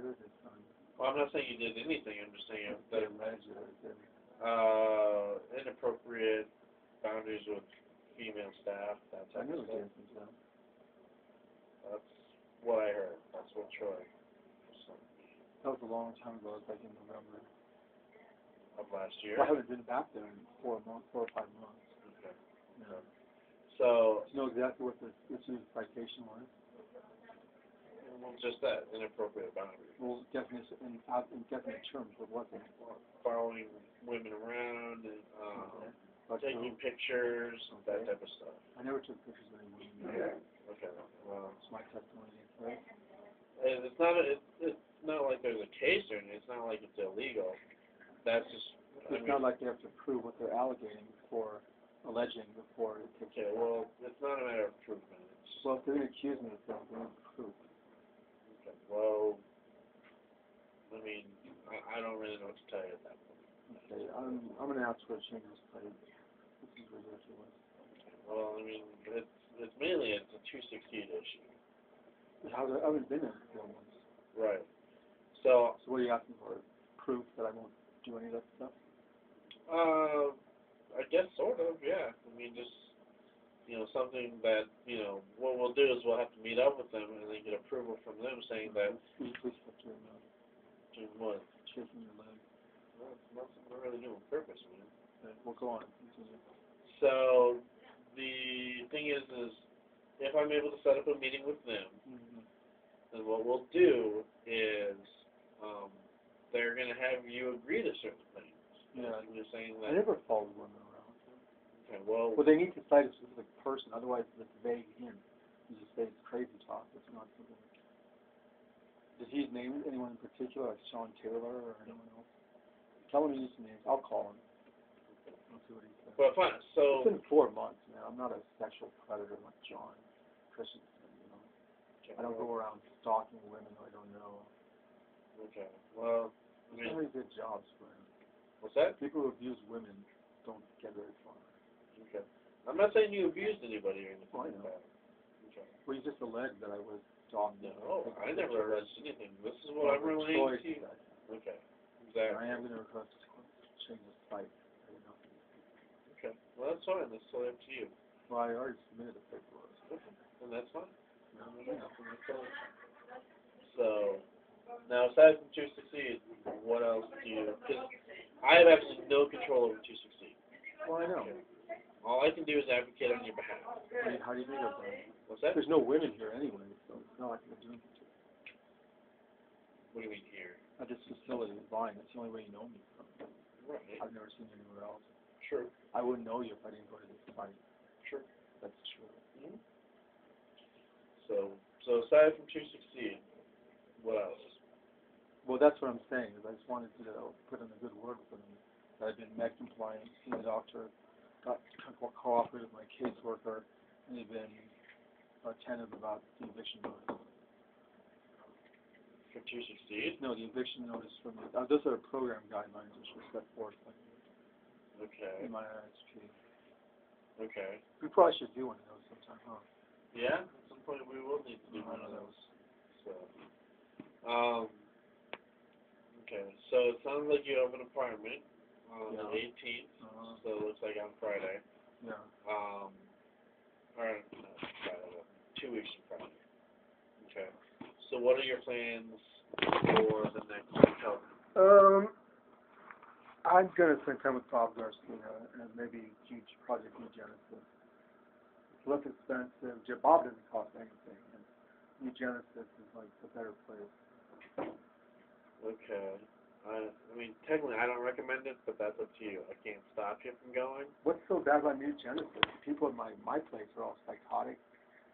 did this time? Well, I'm not saying you did anything. I'm just saying that Alleged. inappropriate boundaries with female staff, that I type knew of it stuff. did something. That's what I heard. That's what Troy was saying That was a long time ago. It was like in November. of last year. Well, I haven't been back there in 4 or 5 months. Okay. Yeah. So, Do you know exactly what this year's citation was? well, just that, inappropriate boundaries. Well, definition in definite terms, what was it? Following women around and Okay. Like taking who? pictures, that Okay. type of stuff. I never took pictures of anyone. Yeah. Okay. Well, It's my testimony against that. and it's not like there's a case or anything. It's not like it's illegal. That's just. It's not like they have to prove what they're alleging before it takes Okay. effect. Well, it's not a matter of proof, man. It's just, Well, if they're going to accuse me of something, they need proof. okay. Well, I mean, I don't really know what to tell you at that point. Okay, I'm going to ask for a change of plate. This is ridiculous. Well, I mean, it's mainly a 268 issue. I haven't been there for 4 months. Right. So, So what are you asking for? Proof that I won't do any of that stuff? I guess sort of, yeah. I mean, just, something that, what we'll do is we'll have to meet up with them and then get approval from them saying that, Please touch your nose. doing what? Shaking your leg. Well, it's not something we're really doing on purpose, man. Okay, well, go on. Continue. So, the thing is if I'm able to set up a meeting with them, Mm-hmm. then what we'll do is, they're going to have you agree to certain things. Yeah. You're saying I that, never followed women around. okay, well, Well, they need to cite a specific person, otherwise it's vague hint. You just say it's crazy talk. It's not something. Does he name anyone in particular, like Sean Taylor or anyone else? Tell him he needs some names. I'll call him. I'll see what he says. but fine, so, It's been 4 months, man. I'm not a sexual predator like John Christensen, okay, I don't go around stalking women who I don't know. okay, well, I There's mean, not many good jobs for him. what's that? People who abuse women don't get very far. Okay. I'm not saying you abused anybody or anything Oh, I like know. that. Okay. Well, you just alleged that I was stalking. No, I never alleged anything. This is what I'm Troy relaying to you. said. Okay. And Exactly. I am going to request a change of site. Okay. Well, that's fine. That's totally up to you. Well, I already submitted the paperwork. Okay. And that's fine. Yeah. So, now aside from 268, what else do you? Because I have absolutely no control over 268. Well, I know. All I can do is advocate on your behalf. I mean, how do you think of that? What's that? There's no women here anyway, so it's not like I'm doing it. What do you mean here? At this facility, Vine, that's the only way you know me from. Right. I've never seen you anywhere else. Sure. I wouldn't know you if I didn't go to this site. Sure. That's true. Mm-hmm. So aside from 268, what else? Well, that's what I'm saying. Is I just wanted to put in a good word for them. That I've been med compliant, seen the doctor, got cooperative with my caseworker, and they've been attentive about the eviction notice. For 268? No, the eviction notice from the, those are program guidelines which were set forth Okay. in my ISP. Okay. We probably should do one of those sometime, huh? Yeah, at some point we will need to do one of those. So, okay. So it sounds like you have an apartment on the 18th. So it looks like on Friday. Yeah. Or no, Friday, 2 weeks from Friday. Okay. So what are your plans for the next week? I'm gonna spend time with Bob Garcia and maybe huge Project New Genesis. It's less expensive. Bob doesn't cost anything. And New Genesis is like a better place. Okay. I mean, technically, I don't recommend it, but that's up to you. I can't stop you from going. What's so bad about New Genesis? People in my place are all psychotic,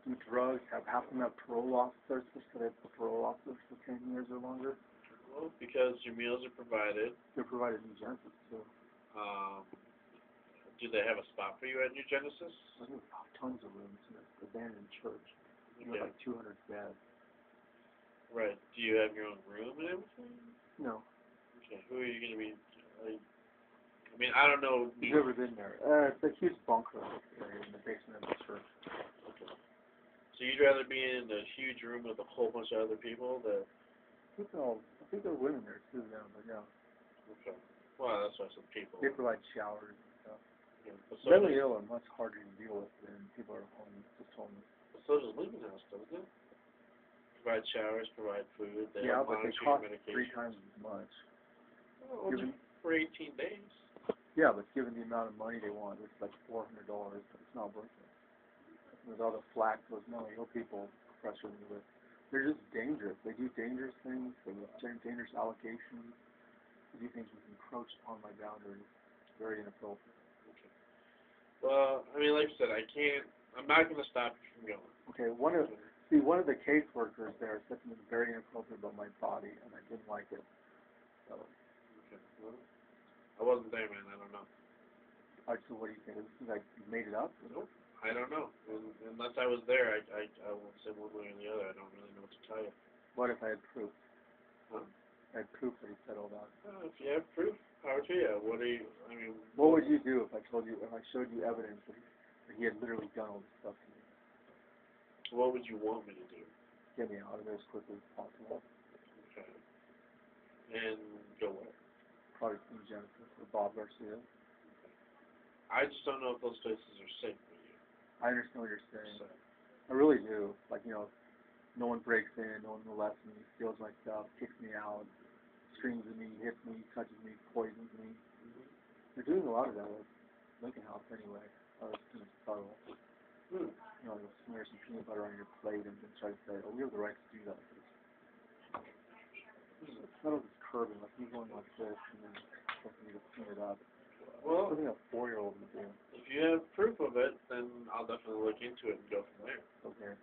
do drugs, have half of them have parole officers, so they have parole officers for 10 years or longer. Well, because your meals are provided. They're provided New Genesis too. Do they have a spot for you at New Genesis? There's tons of rooms in this abandoned church. Okay. There's like 200 beds. Right. Do you have your own room and everything? No. Okay. Who are you going to be? I mean, I don't know. You've never been there. It's a huge bunker area in the basement of the church. Okay. So you'd rather be in a huge room with a whole bunch of other people that I think there are women there too, yeah, but yeah. Okay. Well, that's why some people. They provide showers and stuff. Yeah, but so Mentally does, ill are much harder to deal with than people are homeless, just homeless. so does Lincoln House, doesn't it? Provide showers, provide food. They Yeah, help but they monitor your cost medication. 3 times as much. Well, only Given, for 18 days. yeah, but given the amount of money they want, it's like $400, but it's not worth it. There's all the flack those mentally ill people pressure me with. They're just dangerous. They do dangerous things. They have dangerous allocations. They do things which encroach upon my boundaries. Very inappropriate. Well, I mean, like I said, I'm not going to stop you from going. Okay, one of the caseworkers there said something very inappropriate about my body, and I didn't like it. So, Okay. Well, I wasn't there, man. I don't know. so what do you think? Is this like you made it up? Nope. I don't know. Unless I was there, I won't say one way or the other. I don't really know what to tell you. What if I had proof? Huh? I had proof that he said all that. If you have proof, power to you. What do you? I mean. What would you do if I showed you evidence that he had literally done all this stuff to me? What would you want me to do? Get me out of there as quickly as possible. Okay. And go where? Probably in Genesis or Bob Garcia. I just don't know if those places are safe for you. I understand what you're saying. So, I really do. Like, no one breaks in, no one molests me, steals my stuff, kicks me out, screams at me, hits me, touches me, poisons me. They're doing a lot of that with Lincoln House anyway. It's kind of subtle. You'll smear some peanut butter on your plate and then try to say, oh, we have the right to do that. It's not just curbing, like you going like this and then expecting me to clean it up. well, Something a 4-year-old would do. if you have proof of it, then I'll definitely look into it and go from there. Okay.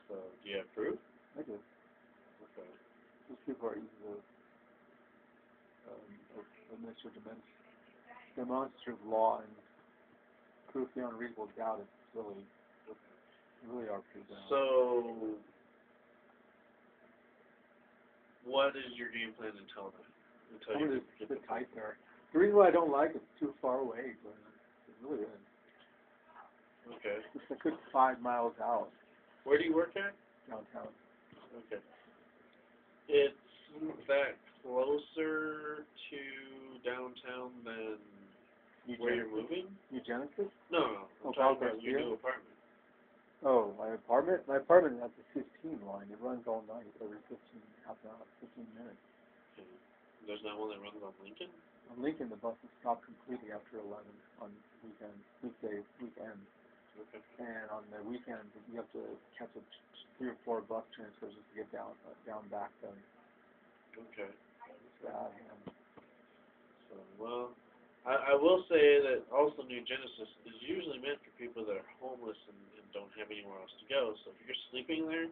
So, do you have proof? I do. Okay. These people are easy to administer demonstrative law and proof beyond reasonable doubt is silly. They really are pretty bad. So, what is your game plan until then? I'm Until you gonna get sit the tight there. The reason why I don't like it, it's too far away, but it really is. Okay. It's a good 5 miles out Where do you work at? downtown. Okay. It's that closer to downtown than where you're moving? New Genesis? No. Oh, I'm talking about your Garcia? new apartment. Oh, my apartment? My apartment has a 15 line. It runs all night, every 15 minutes. Okay. There's not one that runs on Lincoln? On Lincoln, the buses stop completely after 11 on weekends. Okay. And on the weekends, you have to catch 3 or 4 bus transfers just to get down back then. Okay. It's bad, man. So, well, I will say that also New Genesis is usually meant for people that are homeless and don't have anywhere else to go. So if you're sleeping there,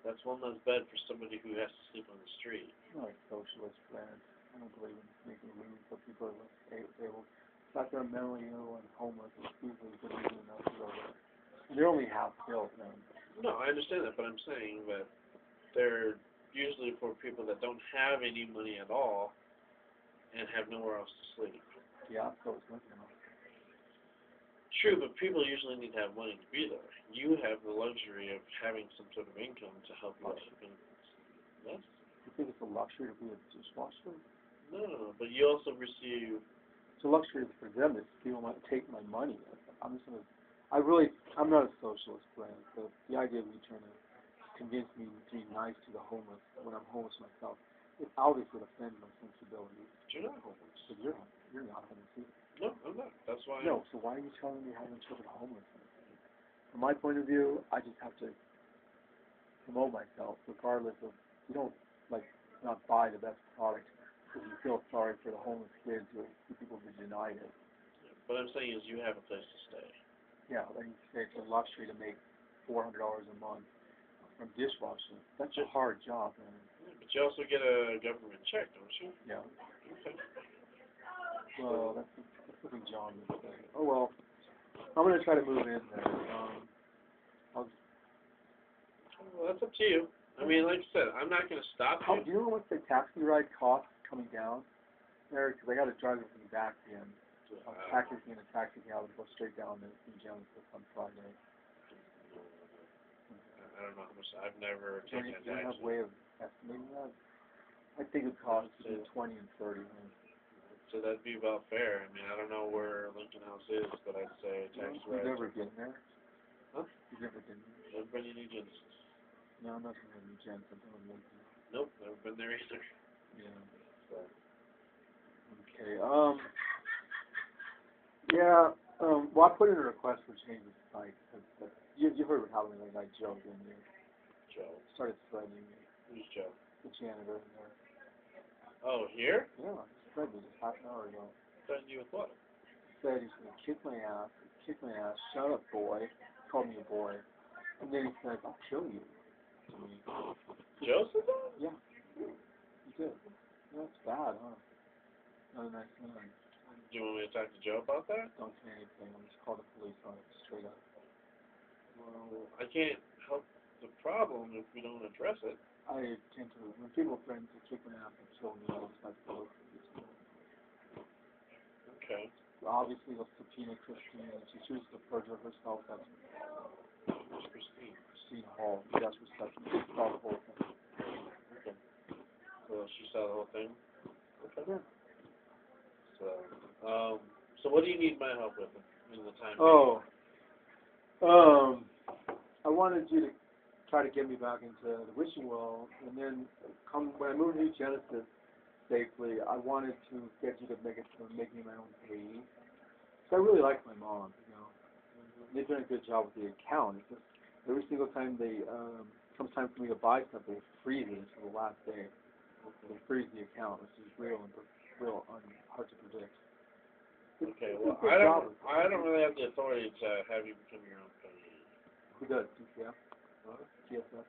that's one less bed for somebody who has to sleep on the street. I'm not a socialist, man. I don't believe in making room for people who are able. The fact they're mentally ill and homeless is usually good reason enough to go there. And they're only half built, man. No, I understand that, but I'm saying that they're usually for people that don't have any money at all and have nowhere else to sleep. Yeah, so it's Lincoln House. True, but people usually need to have money to be there. You have the luxury of having some sort of income to help you out. Yes? You think it's a luxury to be a dishwasher? No, but you also receive. It's a luxury for them to steal take my money. I'm not a socialist, Brand. The idea of you trying to convince me to be nice to the homeless when I'm homeless myself, it obviously offends my sensibilities. But you're not homeless. But you're not homeless either. No, I'm not. That's why. No, so why are you telling me how to interpret homelessness? From my point of view, I just have to promote myself, regardless of you don't not buy the best product because you feel sorry for the homeless kids or the people who denied it. What I'm saying is you have a place to stay. Yeah, then you say it's a luxury to make $400 a month from dishwashing. That's a hard job, man. Yeah, but you also get a government check, don't you? Yeah. Okay. Well, that's something John would say. Oh well, I'm gonna try to move in there. Well, that's up to you. I mean, like I said, I'm not going to stop you. Do you know how much the taxi ride costs coming down there? Because I got to drive everything back again. I'll taxi in a taxi cab and go straight down to New Genesis on Friday. I don't know how much. I've never Do taken you a taxi. have a way of estimating that? I think it costs between 20 and 30. So that'd be about fair. I mean, I don't know where Lincoln House is, but I'd say tax You've rate. never been there? Huh? You've never been there? Never been to New Genesis. No, I'm not going to New Genesis. I'm going to Lincoln. Nope, never been there either. Yeah. So. Okay. Yeah. Well, I put in a request for change of site. Cause you heard what happened that night, Joe, didn't you? Joe. Started threatening me. Who's Joe? The janitor in there. Oh, here? Yeah, he threatened me just half an hour ago. Threatened you with what? He said he's going to kick my ass. Kick my ass. Shut up, boy. Called me a boy. And then he said, I'll kill you. To me. Joe said that? Yeah. He did. Yeah, that's bad, huh? Not a nice man. Do you want me to talk to Joe about that? Don't say anything. I'll just call the police on it straight up. Well, I can't help the problem if we don't address it. I tend to, when people threaten to kick my ass and kill me, I just have to go for this. Okay. Obviously, they'll subpoena Christine, and she chooses to perjure herself. That's Who's Christine? Christine Hall. That's reception. She saw the whole thing. Okay. Well, she saw the whole thing? Okay. Yeah. So what do you need my help with in the time? I wanted you to try to get me back into the wishing well, and then when I moved to Genesis safely, I wanted to get you to make me my own payee. So I really like my mom, you know. They've done a good job with the account. It's just every single time comes time for me to buy something, they freeze it until the last day. They freeze the account, which is real hard to predict. Okay, well, I don't really have the authority to have you become your own payee. Who does? TCF? What? TSF?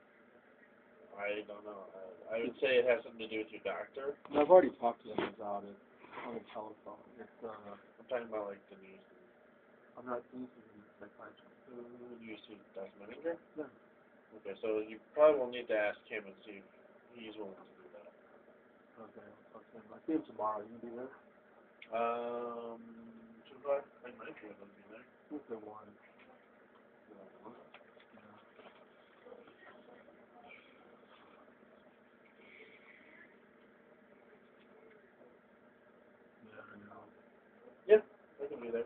I don't know. I would say it has something to do with your doctor. No, I've already talked to them about it on the telephone. I'm talking about like the news. I'm not using the psychiatrist. Who do you see? Dr. Menninger? Yeah. Okay, so you probably will need to ask him and see if he's willing to do that. Okay, I'll talk to him. I'll see him tomorrow. You gonna be there? 2 o'clock? I might be able to be there. Who's the one? Yeah, I know. Yeah, I can be there.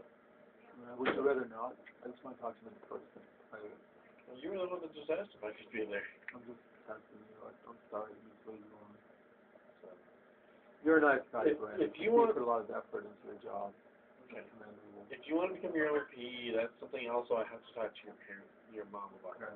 Would you rather not? I just want to talk to him in person. Well, you were the one that just asked if I could be there. I'm just testing you. I'm sorry to be so long. You're a nice guy, Brad. If you want to put a lot of effort into your job. Okay. If you want to become your own PE, that's something also I have to talk to your mom about. Okay.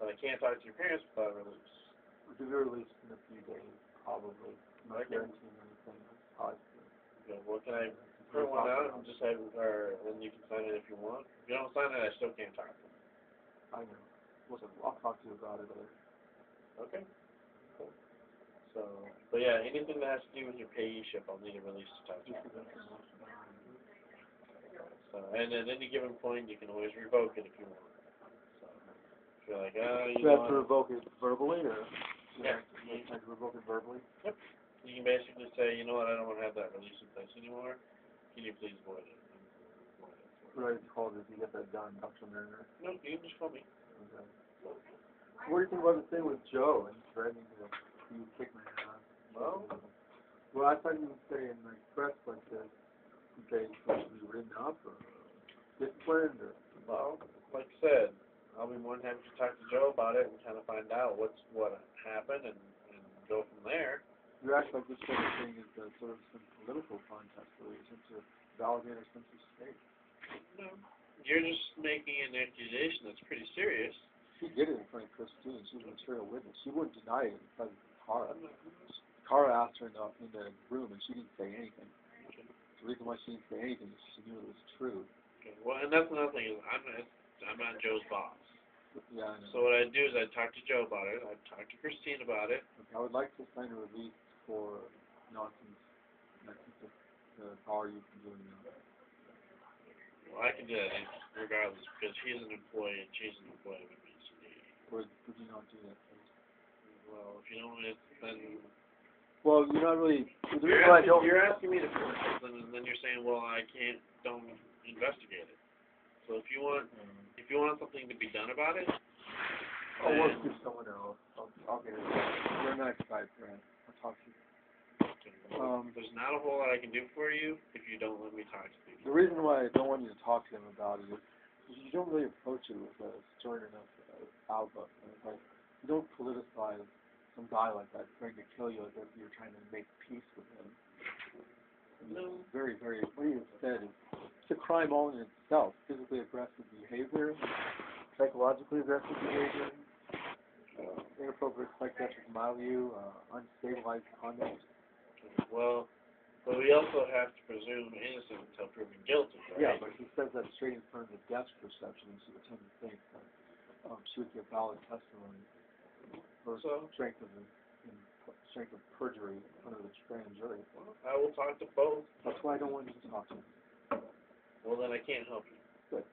But I can't talk to your parents without a release. We'll be released in a few days, probably. I'm not guaranteeing anything. It's positive. Okay, well, can I print one out and just have, and you can sign it if you want? If you don't sign it, I still can't talk to you. I know. Listen, I'll talk to you about it later. Okay. So, but yeah, anything that has to do with your payee-ship, I'll need a release to talk to you. So, and at any given point, you can always revoke it if you want. So, if you're like, you have to revoke it verbally, or? Yeah. You have to revoke it verbally? Yep. You can basically say, you know what, I don't want to have that release in place anymore. Can you please void it? What I called it to get that done, Dr. Mariner. No, you can just call me. Okay. What do you think about the thing with Joe and threatening to kick my ass? Well, I thought you would say in the press like this, they supposed to be written up or disciplined or. Well, like I said, I'll be more than happy to talk to Joe about it and kind of find out what happened and go from there. You act like this sort of thing is sort of some political contest where you're supposed to validate our sense of state. No, you're just making an accusation that's pretty serious. She did it in front of Christine. She was a material witness. She wouldn't deny it in front of Cara. Cara asked her in the room, and she didn't say anything. Okay. The reason why she didn't say anything is she knew it was true. Okay. Well, and that's another thing is I'm not Joe's boss. Yeah, I know. So what I'd do is I'd talk to Joe about it. I'd talk to Christine about it. Okay, I would like to sign a release for nonsense. And I keep the power you from doing that. Well, I can do that regardless because he's an employee and she's an employee with me. Or would you not do that, please? Well, if you don't, then. Well, you're not really. You're asking me to prove something, and then you're saying, well, don't investigate it. So if you want something to be done about it, I'll work with someone else. I'll get it. You're a nice guy, friend. I'll talk to you. There's not a whole lot I can do for you if you don't let me talk to people. The reason why I don't want you to talk to him about it is you don't really approach it with a stern enough outlook. Like, you don't politicize some guy like that trying to kill you as if you're trying to make peace with him. No. Very, very, what you said is, it's a crime all in itself. Physically aggressive behavior, psychologically aggressive behavior, inappropriate psychiatric milieu, unstabilized conduct. Well, but we also have to presume innocent until proven guilty, right? Yeah, but he says that straight in front of the death perception, and she would tend to think that she would give valid testimony for strength of perjury in front of the grand jury. Well, I will talk to both. That's why I don't want you to talk to him. Well, then I can't help you. Good.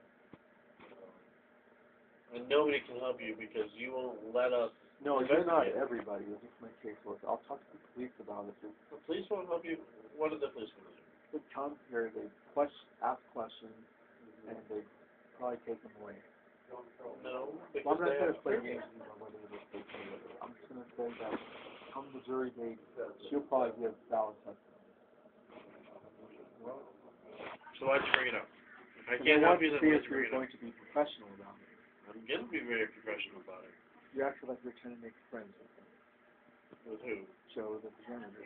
And nobody can help you because you won't let us. No, you're not everybody. This is my casework. I'll talk to the police about it. The police won't help you. What are the police going to do? They come here, they ask questions, and they probably take them away. No, Well, because I'm not they going have to play games with whether it is fake or whatever. I'm just going to say that come the jury date, she'll probably give valid testimony. So why'd you bring it up? If I can't help you, then why'd you bring it up? You're going to be professional about it. I'm going to be very professional about it. You actually like you're trying to make friends with them. With who? Joe, the janitor.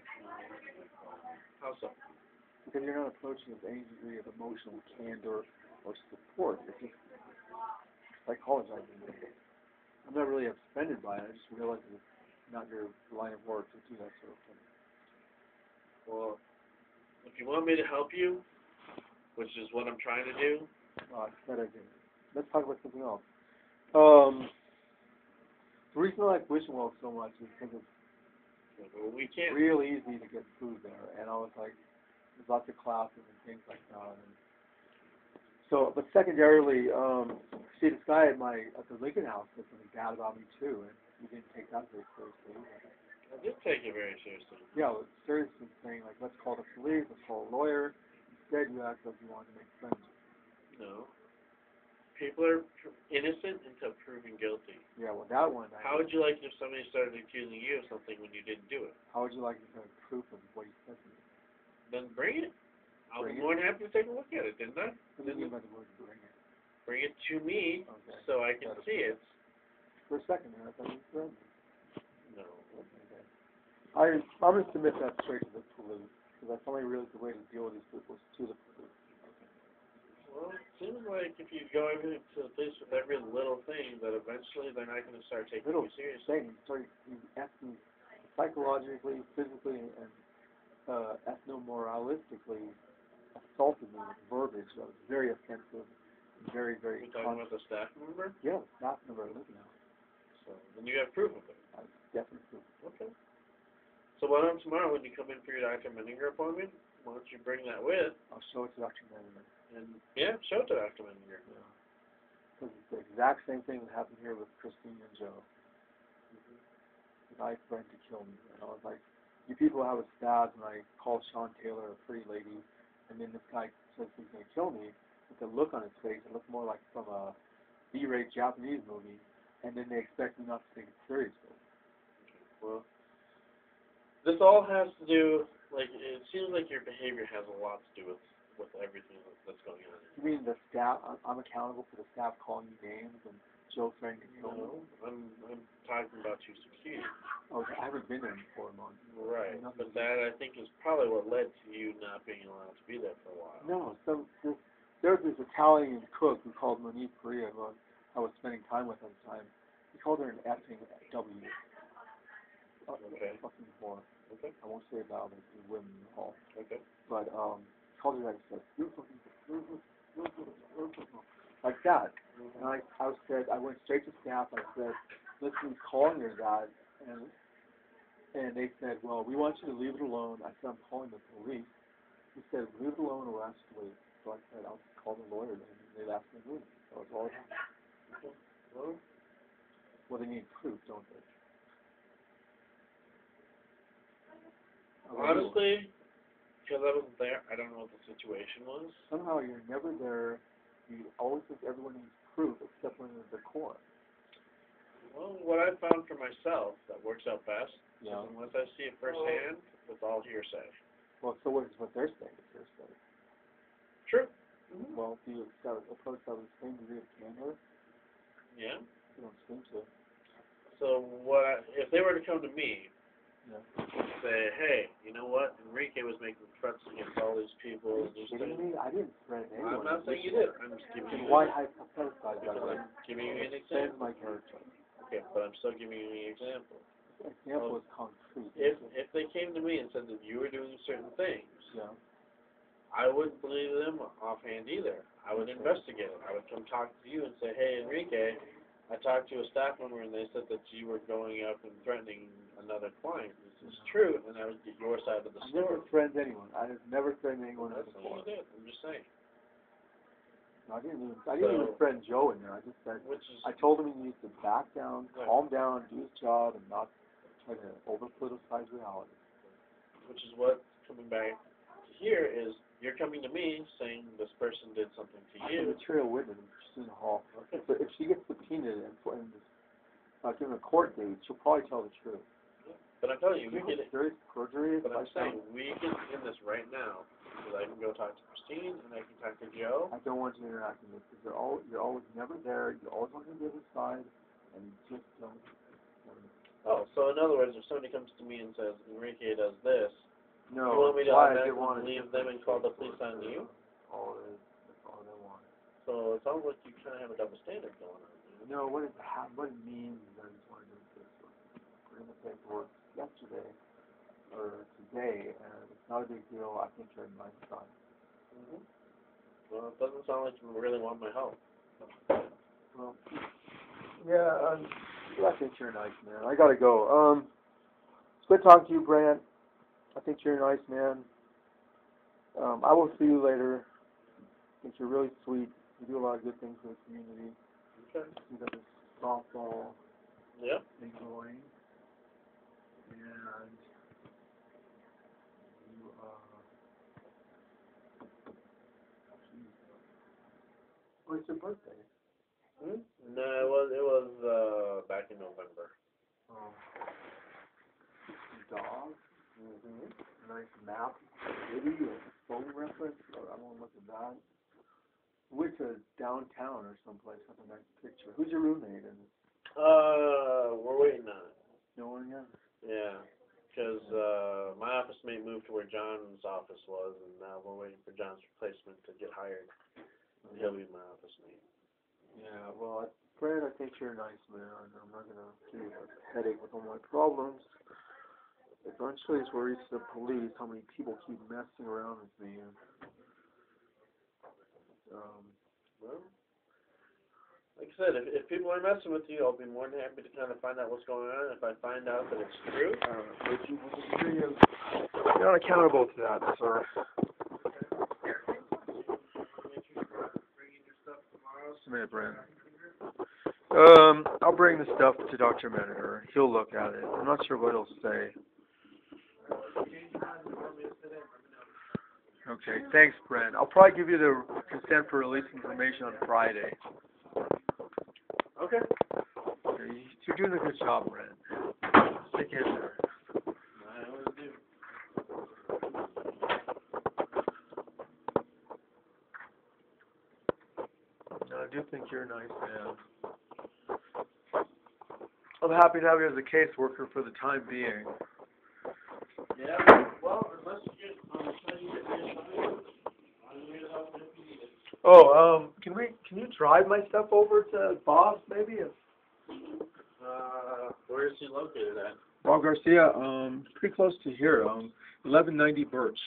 How so? Because you're not approaching with any degree of emotional candor or support. It's just psychologizing. I'm not really offended by it. I just realize it's not your line of work to do that sort of thing. Well, if you want me to help you, which is what I'm trying to do. I said I didn't. Let's talk about something else. The reason I like Wishing Well so much is because it's we can't. real easy to get food there, and I was like, there's lots of classes and things like that. And so, but secondarily, see, this guy at the Lincoln House said something bad about me too, and he didn't take that very seriously. I did take it very seriously. Yeah, well, seriously saying like, let's call the police, let's call a lawyer. Instead, you act like you wanted to make friends. No. People are innocent until proven guilty. Yeah, well, that one. How would you like it if somebody started accusing you of something when you didn't do it? How would you like to have proof of what he said to me? Then bring it. I'll be Bring more than happy to take a look at it, didn't I? What do you mean by the word bring it? Bring it to me so I can see it. For a second there, I thought you said No. okay. I'm going to submit that straight to the police, because that's the only really good way to deal with these people is to the police. Well, it seems like if you go to the police with every little thing, that eventually they're not going to start taking you seriously. You asked me psychologically, physically, and ethnomoralistically assaulted me with verbiage that was very offensive, very, very. You're talking about the staff member? Yeah, the staff member I live now. So, and you have proof of it? I definitely proof. Okay. So why don't tomorrow when you come in for your Dr. Menninger appointment, why don't you bring that with? I'll show it to Dr. Menninger. And yeah, show it to Dr. Menninger. Yeah. Because it's the exact same thing that happened here with Christine and Joe. The guy threatened to kill me. And I was like, you people have a stabbed, and I called Sean Taylor a pretty lady, and then this guy says he's going to kill me. With the look on his face, it looked more like from a B-rate Japanese movie, and then they expect me not to take it seriously. Well, this all has to do, like, it seems like your behavior has a lot to do with everything that's going on. You mean the staff? I'm accountable for the staff calling me names and Joe threatening to kill me? No, I'm talking about your security. Oh, I haven't been there in 4 months. Right, but that I think is probably what led to you not being allowed to be there for a while. No, there's this Italian cook who called Monique Correa, who I was spending time with at the time. He called her an effing W. Okay. Fucking whore. Okay. I won't say about it, the women in the hall. Okay. But he called her that and said, like that. And I went straight to staff. I said, listen, he's calling her that. And they said, well, we want you to leave it alone. I said, I'm calling the police. He said, leave it alone or ask to leave. So I said, I'll just call the lawyer then. And they'd ask me to leave. That was all it happened. Well, they need proof, don't they? Honestly, because I wasn't there, I don't know what the situation was. Somehow you're never there. You always think everyone needs proof except when there's a court. Well, what I found for myself that works out best Yeah. is unless I see it firsthand, it's all hearsay. Well, so what is what they're saying? Is hearsay. True. Well, do you approach that with the same degree of candor? Yeah. You don't seem to. So if they were to come to me Yeah. and say, hey, you know what? Enrique was making threats against all these people. And Kidding me? I didn't threaten anyone. I'm not saying you did. I'm just giving you. Why hypothesize that? I'm giving you an Extends example. my character. Okay, but I'm still giving you an example. Example is concrete. If they came to me and said that you were doing certain things, Yeah. I wouldn't believe them offhand either. I would investigate it. I would come talk to you and say, hey, Enrique, I talked to a staff member and they said that you were going up and threatening another client. Is this true? And I would get your side of the I story. never threatened anyone. I have never threatened anyone That's before. what you did. I'm just saying. No, I didn't even threaten Joe in there. I just said, I told him he needs to back down, calm down, do his job, and not try to over-politicize reality. Which is what's coming back to here is you're coming to me saying this person did something to I'm you. a material witness in Christina Hall. Okay. But if she gets subpoenaed and given a court date, she'll probably tell the truth. But I'm telling you, we get it. Serious perjury. But I'm saying we get in this right now because I can go talk to Christine and I can talk to Joe. I don't want you to interact with this because you're always never there. You're always on the other side, and you just don't. Oh, so in other words, if somebody comes to me and says Enrique does this, No, you want me to why I automatically want leave them and call the police on you? That's all they want. So it sounds like you kind of have a double standard going on. No, what it means is I just want to do this. Put in the paperwork yesterday or today, and it's not a big deal. I think you're a nice guy. Well, it doesn't sound like you really want my help. Well, yeah, I think you're a nice man. I gotta go. It's good talking to you, Brant. I think you're a nice man. I will see you later. I think you're really sweet. You do a lot of good things for the community. Okay. You got this softball thing going. And you, oh, it's your birthday. No, it was back in November. Oh. Dog. Nice map. Maybe a phone reference. I won't look at that. We went to downtown or someplace. Have a nice picture. Who's your roommate? And We're waiting on it. no one yet. Yeah, because my office mate moved to where John's office was, and now we're waiting for John's replacement to get hired. He'll be my office mate. Yeah, well, Brad, I think you're a nice man. I'm not going to give you a headache with all my problems. Eventually, it's where it's the police, how many people keep messing around with me. Well, like I said, if people are messing with you, I'll be more than happy to kind of find out what's going on. If I find out that it's true, you're not accountable to that, sir. Just a minute, Brad. I'll bring the stuff to Dr. Mentor. He'll look at it. I'm not sure what he'll say. Okay, thanks, Brent. I'll probably give you the consent for release information on Friday. Okay. You're doing a good job, Brent. Stick in there. I always do. No, I do think you're a nice man. I'm happy to have you as a caseworker for the time being. Yeah, well, unless you get me assigned, I'm here to help if you need it. Oh, can you drive my stuff over to Bob's maybe? Where is he located at? Bob Garcia, pretty close to here, 1190 Birch.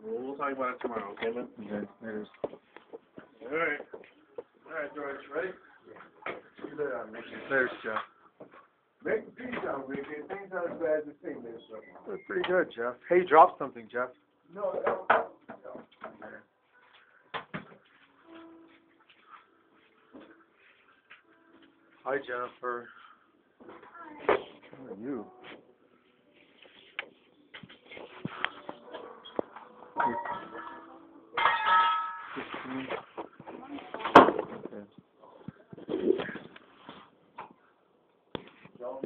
We'll talk about it tomorrow, okay, man? Okay, there's. Alright. Alright, George, ready? There's Jeff. Make the peace out, Ricky. Things aren't as bad as they seem, this way. That's pretty good, Jeff. Hey, you dropped something, Jeff. No. Hi, Jennifer. How are you? Okay.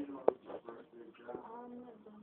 you know, it's a birthday job.